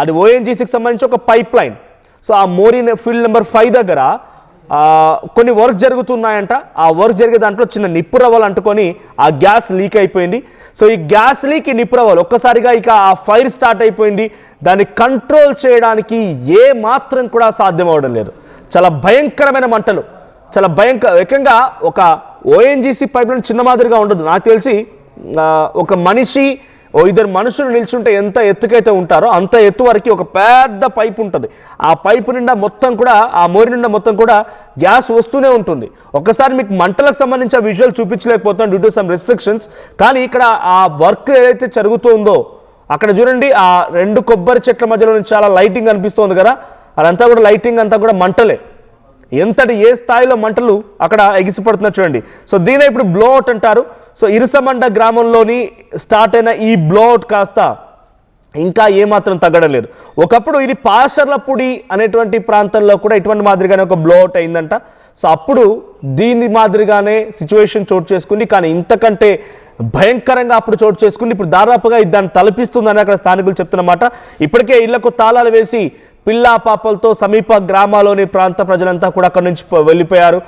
అది ఓఎన్జీసీకి సంబంధించి ఒక పైప్ లైన్. సో ఆ మోరీ ఫీల్డ్ నెంబర్ 5 దగ్గర కొన్ని వర్క్ జరుగుతున్నాయంట. ఆ వర్క్ జరిగే దాంట్లో చిన్న నిప్పు రవ్వలు అంటుకొని ఆ గ్యాస్ లీక్ అయిపోయింది. సో ఈ గ్యాస్ లీక్, నిప్పు రవ్వలు ఒక్కసారిగా ఇక ఆ ఫైర్ స్టార్ట్ అయిపోయింది. దాన్ని కంట్రోల్ చేయడానికి ఏ మాత్రం కూడా సాధ్యం అవడం లేదు. చాలా భయంకరమైన మంటలు, చాలా ఏకంగా ఒక ఓఎన్జీసీ పైప్ లైన్ చిన్న మాదిరిగా ఉండదు. నాకు తెలిసి ఒక మనిషి ఇద్దరు మనుషులు నిల్చుంటే ఎంత ఎత్తుకైతే ఉంటారో అంత ఎత్తు వరకు ఒక పెద్ద పైప్ ఉంటుంది. ఆ పైపు నిండా మొత్తం కూడా, ఆ మోరి నిండా మొత్తం కూడా గ్యాస్ వస్తూనే ఉంటుంది. ఒక్కసారి మీకు మంటలకు సంబంధించి ఆ విజువల్ చూపించలేకపోతాం డ్యూ టు సమ్ రెస్ట్రిక్షన్స్. కానీ ఇక్కడ ఆ వర్క్ ఏదైతే జరుగుతుందో అక్కడ చూడండి, ఆ 2 కొబ్బరి చెట్ల మధ్యలో నుంచి చాలా లైటింగ్ అనిపిస్తుంది కదా, అదంతా కూడా లైటింగ్ అంతా కూడా మంటలే. ఏ స్థాయిలో మంటలు అక్కడ ఎగిసిపడుతున్నారు చూడండి. సో దీనే ఇప్పుడు బ్లోఅవుట్ అంటారు. సో ఇరుసమండ గ్రామంలోని స్టార్ట్ అయిన ఈ బ్లోఅవుట్ కాస్త ఇంకా ఏమాత్రం తగ్గడం లేదు. ఒకప్పుడు ఇది పాషర్లపూడి అనేటువంటి ప్రాంతంలో కూడా ఇటువంటి మాదిరిగానే ఒక బ్లోఅవుట్ అయిందంట. సో అప్పుడు దీని మాదిరిగానే సిచ్యువేషన్ చోటు చేసుకుంది. కానీ ఇంతకంటే భయంకరంగా అప్పుడు చోటు చేసుకుంది. ఇప్పుడు దాదాపుగా దాన్ని తలపిస్తుందని అక్కడ స్థానికులు చెప్తున్నమాట. ఇప్పటికే ఇళ్లకు తాళాలు వేసి పిల్లా పాపలతో సమీప గ్రామాల్లోని ప్రాంత ప్రజలంతా కూడా అక్కడి నుంచి వెళ్ళిపోయారు.